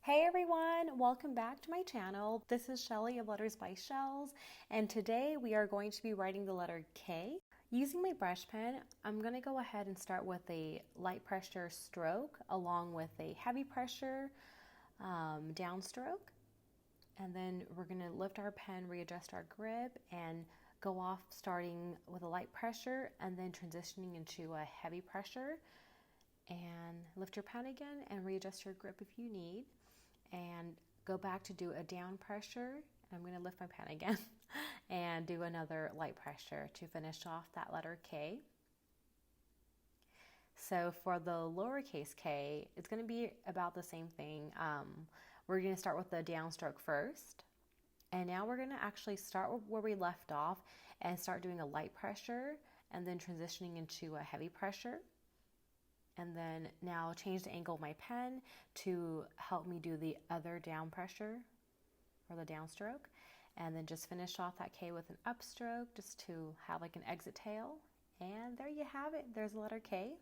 Hey everyone, welcome back to my channel. This is Shelly of Letters by Shells, and today we are going to be writing the letter K. Using my brush pen, I'm going to go ahead and start with a light pressure stroke along with a heavy pressure downstroke. And then we're going to lift our pen, readjust our grip, and go off starting with a light pressure and then transitioning into a heavy pressure. And lift your pen again and readjust your grip if you need. And go back to do a down pressure. I'm going to lift my pen again and do another light pressure to finish off that letter K. So for the lowercase k, it's going to be about the same thing. We're going to start with the downstroke first. And now we're going to actually start where we left off and start doing a light pressure and then transitioning into a heavy pressure. And then now change the angle of my pen to help me do the other down pressure or the downstroke. And then just finish off that K with an upstroke just to have like an exit tail. And there you have it. There's the letter K.